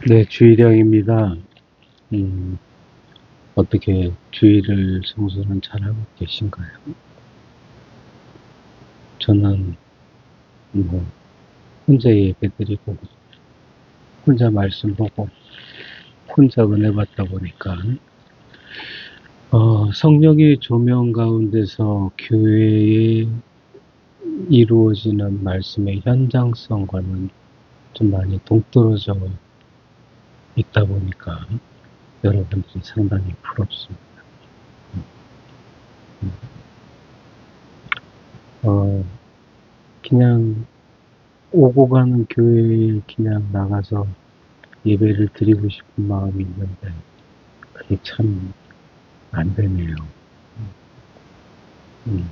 네, 주일영입니다. 어떻게 주일을 성수는 잘하고 계신가요? 저는 뭐 혼자 예배드리고 혼자 말씀 보고 혼자 은혜 받다 보니까 성령의 조명 가운데서 교회에 이루어지는 말씀의 현장성과는 좀 많이 동떨어져 있다 보니까 여러분들이 상당히 부럽습니다. 그냥 오고 가는 교회에 그냥 나가서 예배를 드리고 싶은 마음이 있는데 그게 참 안 되네요. 음.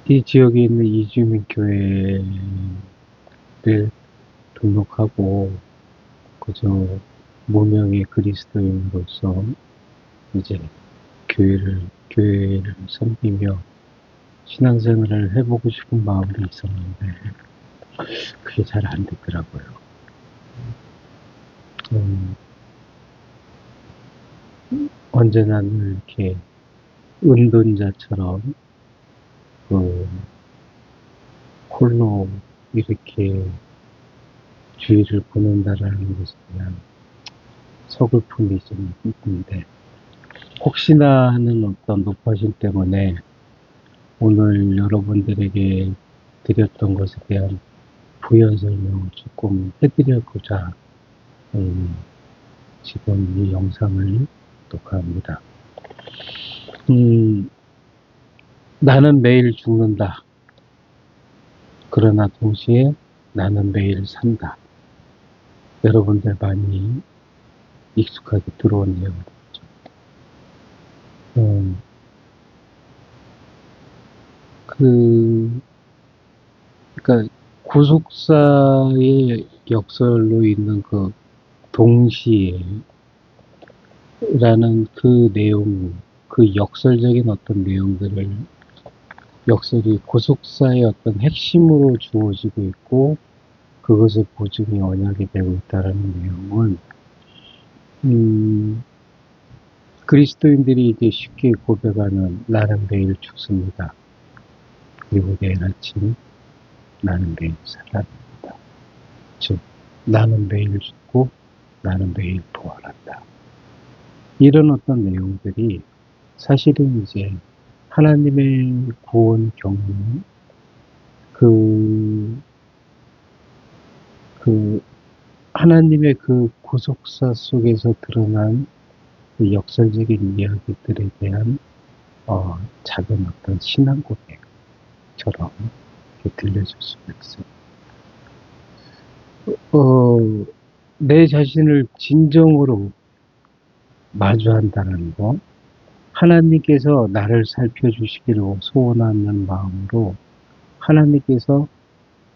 이 지역에 있는 이주민 교회를 등록하고 그저 무명의 그리스도인으로서 이제 교회를 섬기며 신앙생활을 해보고 싶은 마음도 있었는데 그게 잘 안 되더라고요. 언제나 늘 이렇게 은둔자처럼 그 홀로 이렇게 주의를 보낸다라는 것에 대한 서글픔이 좀 있는데 혹시나 하는 어떤 높아심 때문에 오늘 여러분들에게 드렸던 것에 대한 부연 설명을 조금 해드리고자 지금 이 영상을 녹화합니다. 나는 매일 죽는다. 그러나 동시에 나는 매일 산다. 여러분들 많이 익숙하게 들어온 내용이죠. 그러니까 구속사의 역설로 있는 그 동시에라는 그 내용, 그 역설적인 어떤 내용들을 역설이 구속사의 어떤 핵심으로 주어지고 있고 그것의 보증이 언약이 되고 있다라는 내용은 그리스도인들이 이제 쉽게 고백하는 나는 매일 죽습니다. 그리고 내일 아침 나는 매일 살아납니다. 즉 나는 매일 죽고 나는 매일 부활한다. 이런 어떤 내용들이 사실은 이제 하나님의 구원 경험, 하나님의 그 구속사 속에서 드러난 그 역설적인 이야기들에 대한 작은 어떤 신앙 고백처럼 들려줄 수가 있어요. 내 자신을 진정으로 마주한다는 거, 하나님께서 나를 살펴주시기를 소원하는 마음으로 하나님께서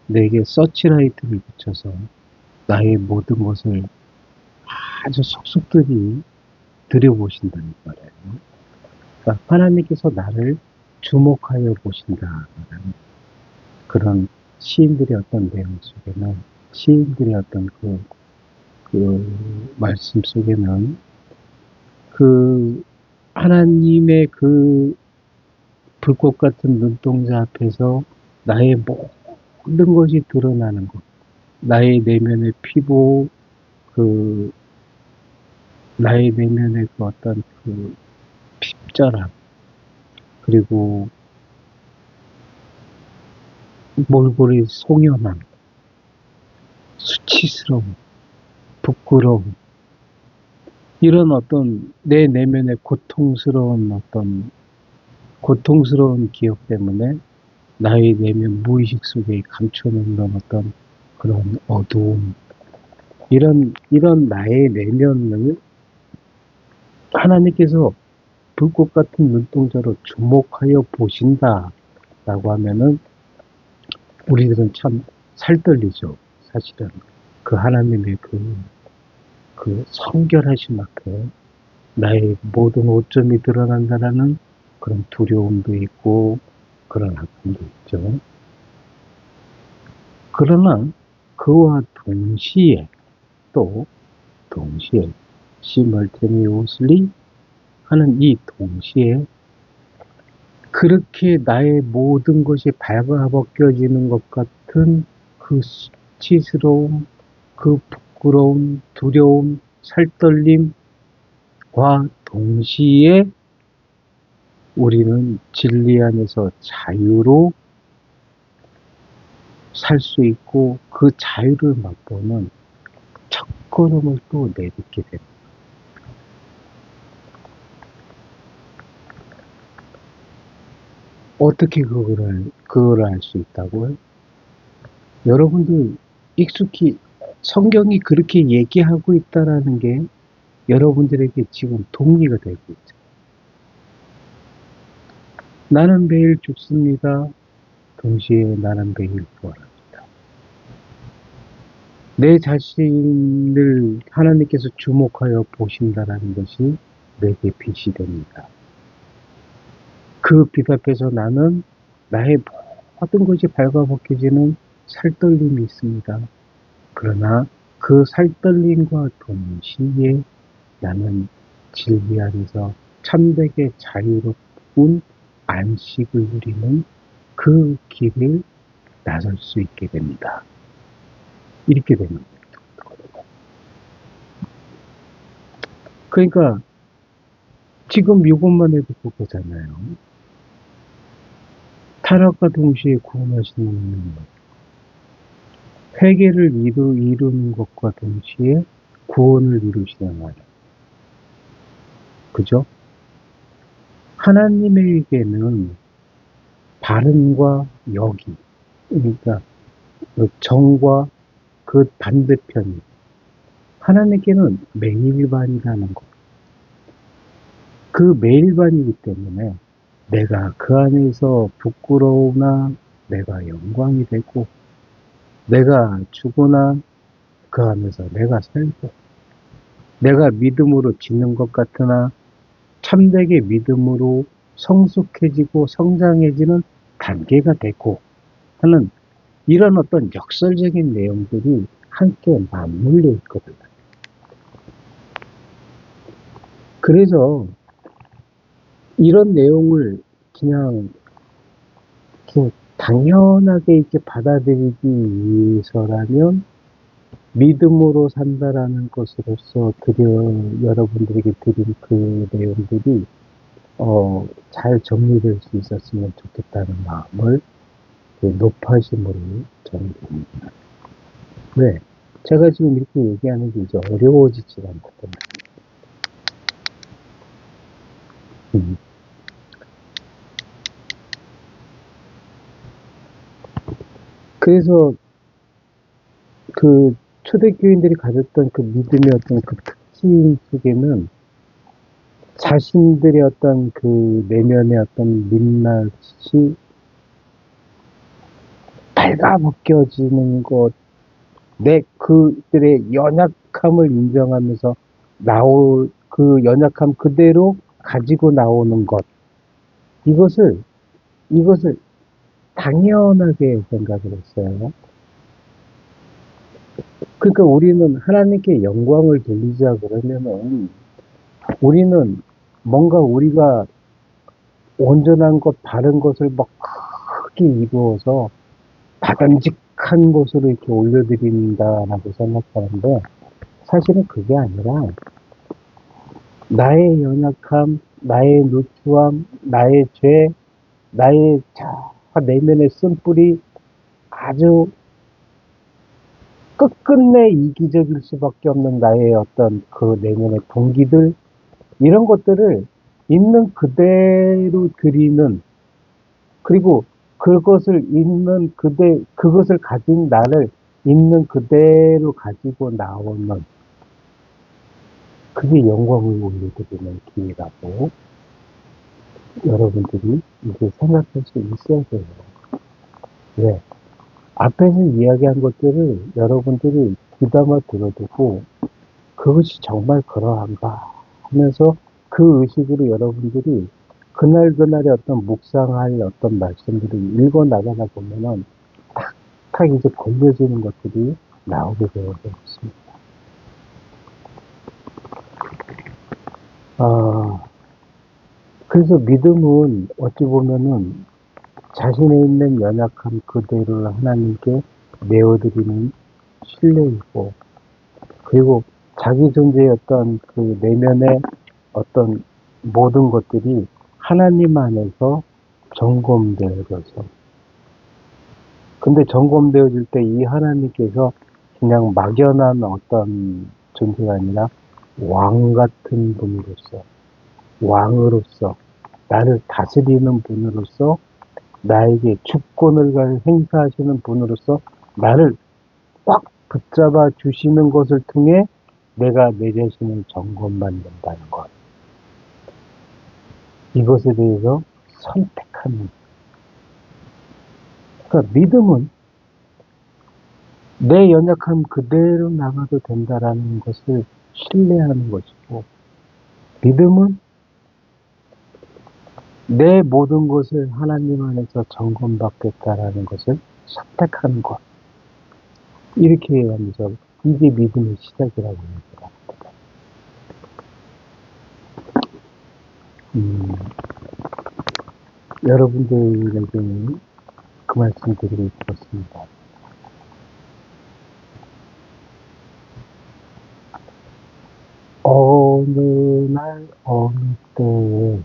내게 서치라이트를 붙여서 나의 모든 것을 아주 속속들이 들여보신다는 거예요. 그러니까 하나님께서 나를 주목하여 보신다는 그런 시인들의 어떤 내용 속에는 시인들의 어떤 그 말씀 속에는 그 하나님의 그 불꽃 같은 눈동자 앞에서 나의 모든 것이 드러나는 것, 나의 내면의 피부, 나의 내면의 그 어떤 그 핍절함, 그리고 몰골의 송연함, 수치스러움, 부끄러움, 이런 어떤 내 내면의 고통스러운 기억 때문에 나의 내면 무의식 속에 감춰놓는 어떤 그런 어두움, 이런 나의 내면을 하나님께서 불꽃 같은 눈동자로 주목하여 보신다라고 하면은 우리들은 참 살떨리죠. 사실은 그 하나님의 그 성결하신 앞에 나의 모든 오점이 드러난다라는 그런 두려움도 있고 그런 아픔도 있죠. 그러나 그 그와 동시에 또 동시에 simultaneously 하는 이 동시에 그렇게 나의 모든 것이 발가벗겨지는 것 같은 그 수치스러움, 그 부끄러움, 두려움, 살떨림과 동시에 우리는 진리 안에서 자유로 살 수 있고 그 자유를 맛보는 첫걸음을 또 내딛게 됩니다. 어떻게 그걸 알 수 있다고요? 여러분들 익숙히 성경이 그렇게 얘기하고 있다라는 게 여러분들에게 지금 동의가 되고 있죠. 나는 매일 죽습니다. 동시에 나는 매일 부활합니다. 내 자신을 하나님께서 주목하여 보신다라는 것이 내게 빛이 됩니다. 그 빛 앞에서 나는 나의 모든 것이 발가벗겨지는 살떨림이 있습니다. 그러나 그 살떨림과 동시에 나는 진리 안에서 참되게 자유롭은 안식을 누리는 그 길을 나설 수 있게 됩니다. 이렇게 되는 거예요. 그러니까 지금 이것만 해도 그거잖아요. 타락과 동시에 구원하시는 것. 회개를 이루는 것과 동시에 구원을 이루시는 하나님. 그죠? 하나님에게는 바른과 역이, 그러니까 정과 그 반대편이 하나님께는 매일반이라는 것. 그 매일반이기 때문에 내가 그 안에서 부끄러우나 내가 영광이 되고 내가 죽으나 그 안에서 내가 살고 내가 믿음으로 짓는 것 같으나 참되게 믿음으로 성숙해지고 성장해지는 단계가 되고 하는 이런 어떤 역설적인 내용들이 함께 맞물려 있거든요. 그래서 이런 내용을 그냥 당연하게 이렇게 받아들이기 위해서라면 믿음으로 산다라는 것으로서 여러분들에게 드린 그 내용들이 잘 정리될 수 있었으면 좋겠다는 마음을 높아심으로 전해드립니다. 왜? 제가 지금 이렇게 얘기하는 게 이제 어려워지지 않거든요. 그래서 그 초대교인들이 가졌던 그 믿음의 어떤 그 특징 속에는 자신들의 어떤 그 내면의 어떤 민낯이 발가벗겨지는 것, 그들의 연약함을 인정하면서 그 연약함 그대로 가지고 나오는 것. 이것을 당연하게 생각을 했어요. 그러니까 우리는 하나님께 영광을 돌리자 그러면은 우리는 뭔가 우리가 온전한 것, 바른 것을 막 크게 이루어서 바람직한 것으로 이렇게 올려드린다라고 생각하는데 사실은 그게 아니라 나의 연약함, 나의 누추함, 나의 죄, 나의 내면의 쓴뿌리 아주 끝끝내 이기적일 수밖에 없는 나의 어떤 그 내면의 동기들 이런 것들을 있는 그대로 드리는 그리고 그것을 그것을 가진 나를 있는 그대로 가지고 나오는 그게 영광을 올려드리는 기회라고 여러분들이 이제 생각할 수 있어야 돼요. 왜? 앞에서 이야기한 것들을 여러분들이 귀담아 들어두고 그것이 정말 그러한가 하면서 그 의식으로 여러분들이 그날그날의 어떤 묵상할 어떤 말씀들을 읽어 나가다 보면은 탁탁 이제 걸려지는 것들이 나오게 되었습니다. 아, 그래서 믿음은 어찌 보면은 자신에 있는 연약함 그대로를 하나님께 내어드리는 신뢰이고, 그리고 자기 존재의 어떤 그 내면의 어떤 모든 것들이 하나님 안에서 점검되어져서, 근데 점검되어질 때 이 하나님께서 그냥 막연한 어떤 존재가 아니라 왕 같은 분으로서, 왕으로서, 나를 다스리는 분으로서, 나에게 주권을 행사하시는 분으로서 나를 꽉 붙잡아 주시는 것을 통해 내가 내 자신을 점검받는다는 것. 이것에 대해서 선택하는. 그러니까 믿음은 내 연약함 그대로 나가도 된다라는 것을 신뢰하는 것이고, 믿음은 내 모든 것을 하나님 안에서 점검받겠다라는 것을 선택하는 것. 이렇게 하면서 이게 믿음의 시작이라고 합니다. 여러분들에게 그 말씀 드리고 싶었습니다. 어느 날, 어느 때에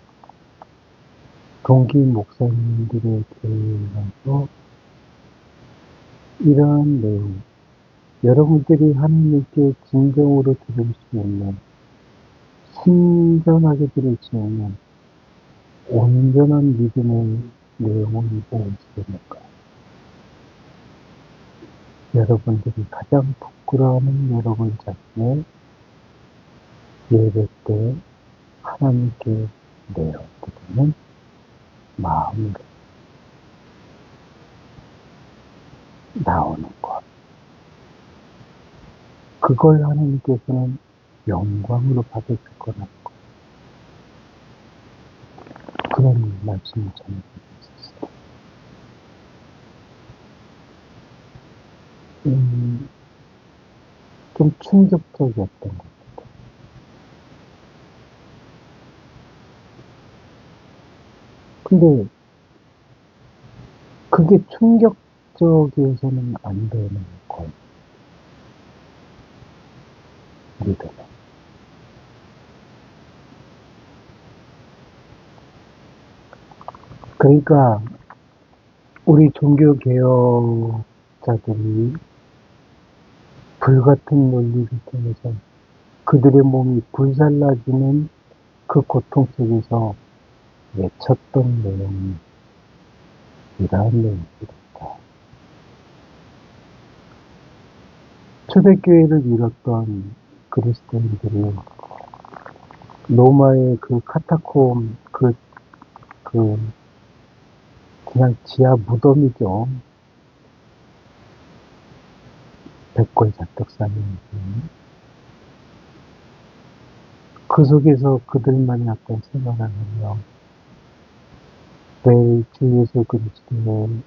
동기 목사님들에 대해서 이러한 내용, 여러분들이 하나님께 진정으로 들을 수 있는, 신전하게 들을 수 있는 온전한 믿음의 내용은 무엇입니까? 여러분들이 가장 부끄러워하는 여러분 자신의 예배 때 하나님께 내어드리는 마음으로 나오는 것. 그걸 하나님께서는 영광으로 받으실 거라는 것. 그런 말씀을 전해드리고 있었어요. 좀 충격적이었던 것. 근데 그게 충격적이어서는 안 되는 거예요. 믿음. 그러니까 우리 종교개혁자들이 불같은 논리를 통해서 그들의 몸이 불살라지는 그 고통 속에서 외쳤던 내용이 이러한 내용이었다. 초대교회를 이뤘던 그리스도인들이 로마의 그 카타콤, 그냥 지하 무덤이죠. 백골 잡덕산이었는데 그 속에서 그들만의 어떤 생활을 하며 매일 주 예수 그리스도의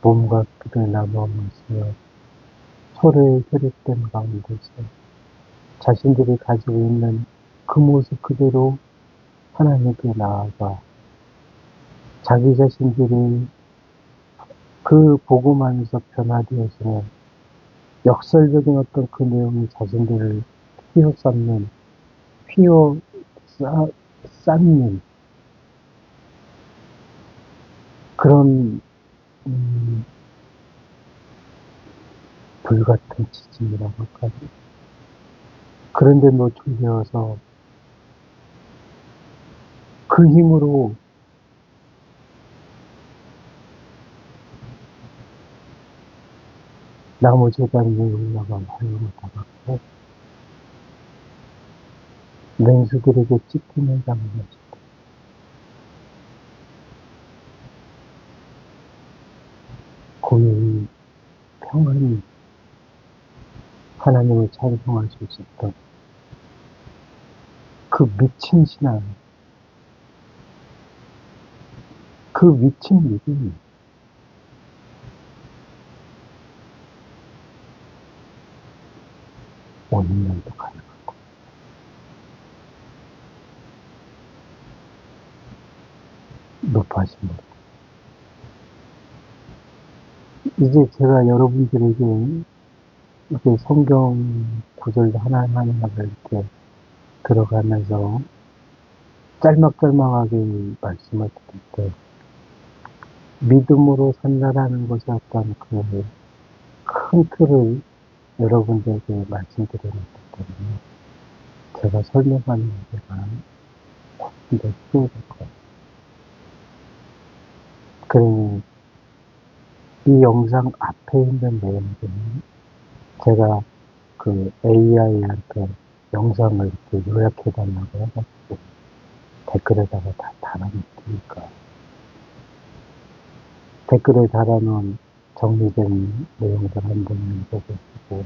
몸과 피를 나누어 먹으며 서로의 혈액된 가운데서 자신들이 가지고 있는 그 모습 그대로 하나님께 나아가 자기 자신들이 그 복음 안에서 변화되어지는 역설적인 어떤 그 내용이 자신들을 휘어쌓는, 휘어쌓는 그런 불같은 지진이라고 할까요? 그런데 노출되어서 그 힘으로 나무 제단 위에 올라가 화염을 받았고 맹수들에게 찢기는 장면이었습니다. 고요히 평안히 하나님을 찬송할 수 있었던 그 미친 신앙, 그 미친 믿음, 5년도 가능하고. 높아진 분. 이제 제가 여러분들에게 이렇게 성경 구절 하나하나를 이렇게 들어가면서 짤막짤막하게 말씀을 드릴 때, 믿음으로 산다라는 것이 어떤 그 큰 틀을 여러분들에게 말씀드려놨기 때문에 제가 설명하는 문제가 근데 쉬워질 거예요. 그러니 이 영상 앞에 있는 내용들은 제가 그 AI한테 영상을 이렇게 요약해달라고 해가지고 댓글에다가 다 달아놓으니까 댓글에 달아놓은 정리된 내용들 한번 읽어보시고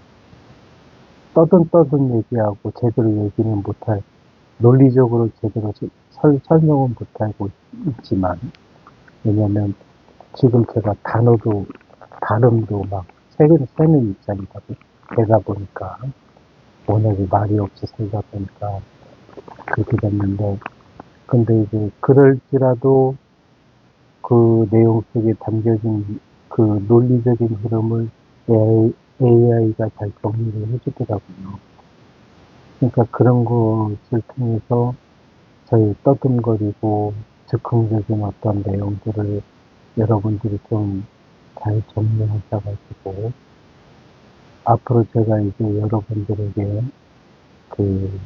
떠든 얘기하고 제대로 얘기는 못할 논리적으로 제대로 설명은 못하고 있지만 왜냐면 지금 제가 단어도 발음도 막 새는 입장이다 되다 보니까 워낙에 말이 없이 살다 보니까 그렇게 됐는데 근데 이제 그럴지라도 그 내용 속에 담겨진 그 논리적인 흐름을 AI가 잘 정리를 해주더라고요. 그러니까 그런 것을 통해서 저희 떠듬거리고 즉흥적인 어떤 내용들을 여러분들이 좀 잘 정리하셔가지고 앞으로 제가 이제 여러분들에게 그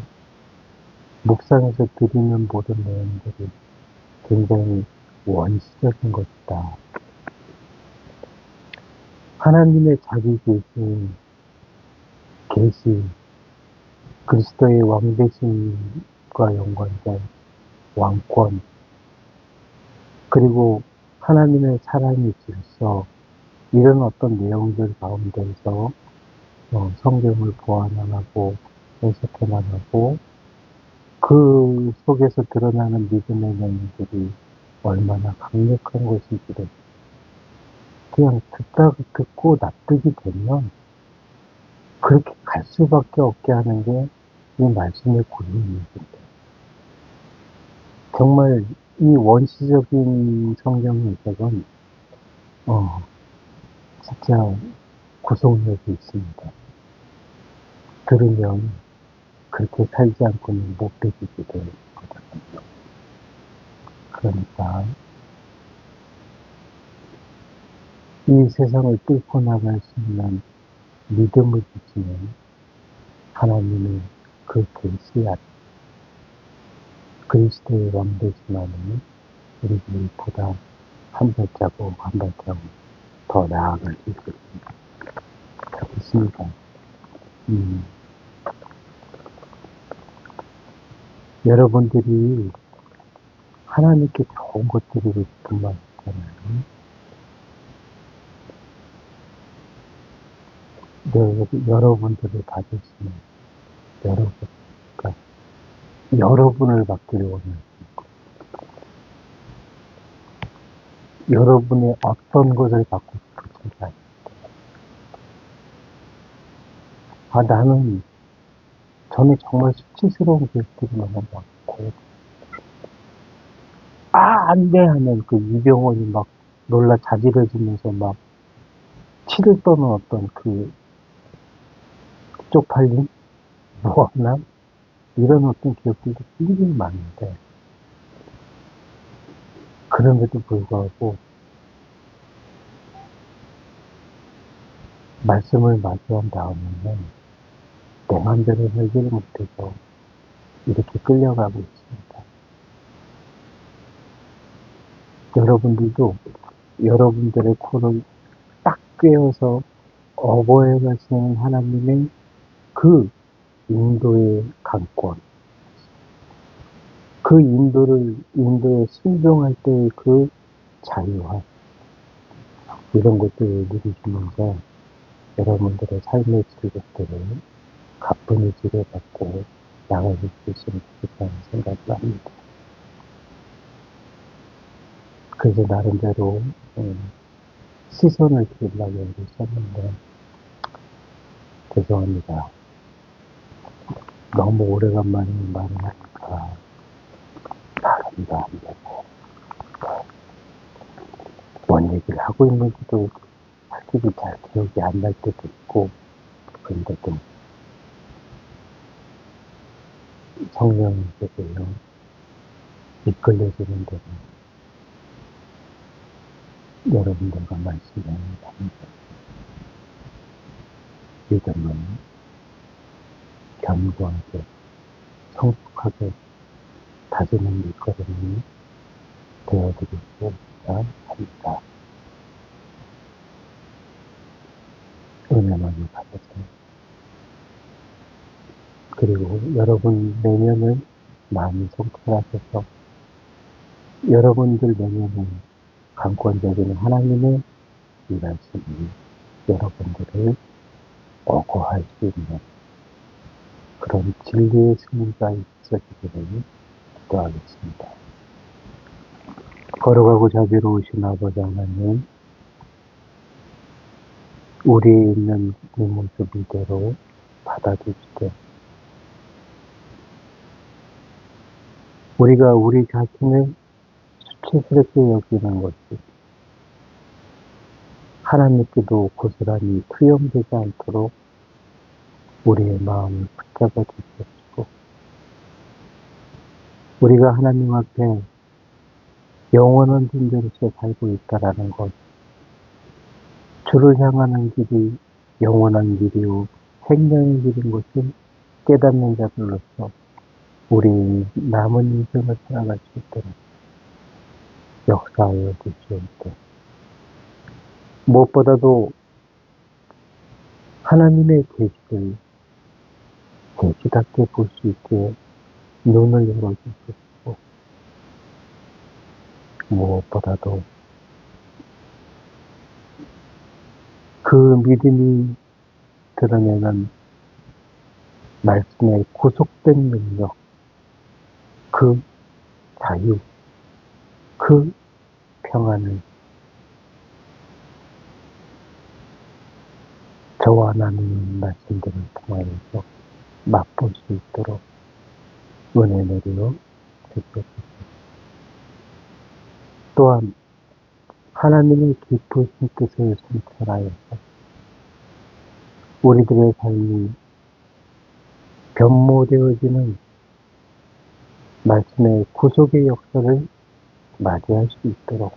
묵상에서 드리는 모든 내용들이 굉장히 원시적인 것이다. 하나님의 자기 계시, 그리스도의 왕되심과 연관된 왕권, 그리고 하나님의 사랑의 질서, 이런 어떤 내용들 가운데서 성경을 보완하고 해석해 나가고 그 속에서 드러나는 믿음의 내용들이 얼마나 강력한 것인지를 그냥 듣고 납득이 되면 그렇게 갈 수밖에 없게 하는 게 이 말씀의 고유입니다. 정말 이 원시적인 성경 해석은 진짜 구속력이 있습니다. 들으면 그렇게 살지 않고는 못 배기게 될 거거든요. 그러니까 이 세상을 뚫고 나갈 수 있는 믿음을 주시는 하나님의 그 계시 안에 그리스도의 왕되심 안에 우리들이 보다 한 발자국 한 발자국 더 나아갈 수 있겠습니다. 그렇습니다. 여러분들이 하나님께 좋은 것 드리고 싶은 마음 있잖아요. 여러분들을 받으시는 여러분, 그러니까 여러분을 받기를 원하는 여러분의 어떤 것을 받고 싶으신지 저는 정말 수치스러운 기억들이 너무 많고 안 돼 하면 그 이병헌이 막 놀라 자지러지면서 막 치를 떠는 어떤 그 쪽팔림? 무한함? 이런 어떤 기억들도 굉장히 많은데 그럼에도 불구하고 말씀을 마주한 다음에는 내 맘대로 살지를 못해서 이렇게 끌려가고 있습니다. 여러분들도 여러분들의 코를 딱 꿰어서 어버해 가시는 하나님의 그 인도의 강권, 그 인도에 순종할 때의 그 자유함, 이런 것들을 누리시면서 여러분들의 삶의 즐겁들을 가뿐히 지려받고 나가실 수 있으면 좋겠다는 생각을 합니다. 그래서 나름대로 시선을 기울이려고 애를 썼는데 죄송합니다. 너무 오래간만에 말을 하니까 발음도 안 되고 뭔 얘기를 하고 있는지도 확실히 잘 기억이 안 날 때도 있고 그런데도 성령께서요 이끌려지는 대로 여러분들과 말씀을 나누고 믿음은 견고하게 성숙하게 다지는 밑거름이 되어드리고자 합니다. 은혜만을 받으세요. 그리고 여러분 내면을 많이 성찰하셔서 여러분들 내면을 강권적인 하나님의 이 말씀이 여러분들을 오고할 수 있는 그런 진리의 승리가 있어지기를 기도하겠습니다. 걸어가고 자비로우신 아버지 하나님, 우리에 있는 이 모습 이대로 받아주시되 우리가 우리 자신을 수치스럽게 여기는 것이 하나님께도 고스란히 투영되지 않도록 우리의 마음을 붙잡아 주시옵시고 우리가 하나님 앞에 영원한 존재로서 살고 있다라는 것, 주를 향하는 길이 영원한 길이요 생명의 길인 것을 깨닫는 자들로서 우리 남은 인생을 살아갈 수 있도록 역사하여 주시옵소서. 무엇보다도 하나님의 계시를 계시답게 볼 수 있게 눈을 열어주시고 무엇보다도 그 믿음이 드러내는 말씀의 구속된 능력, 그 자유, 그 평안을 저와 나누는 말씀들을 통하여서 맛볼 수 있도록 은혜 내려 주시옵소서. 또한 하나님의 기쁘신 뜻을 성찰하여서 우리들의 삶이 변모되어지는 말씀의 구속의 역사를 맞이할 수 있도록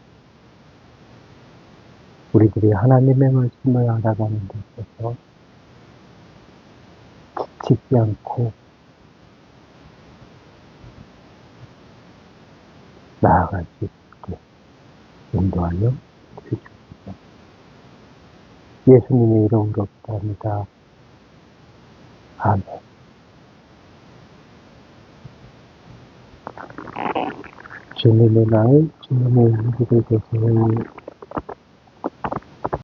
우리들이 하나님의 말씀을 알아가는 데 있어서 지치지 않고 나아갈 수 있게 인도하여 주시옵소서. 예수님의 이름으로 기도합니다. 아멘. 주님의 날, 주님의 일들이 되세요.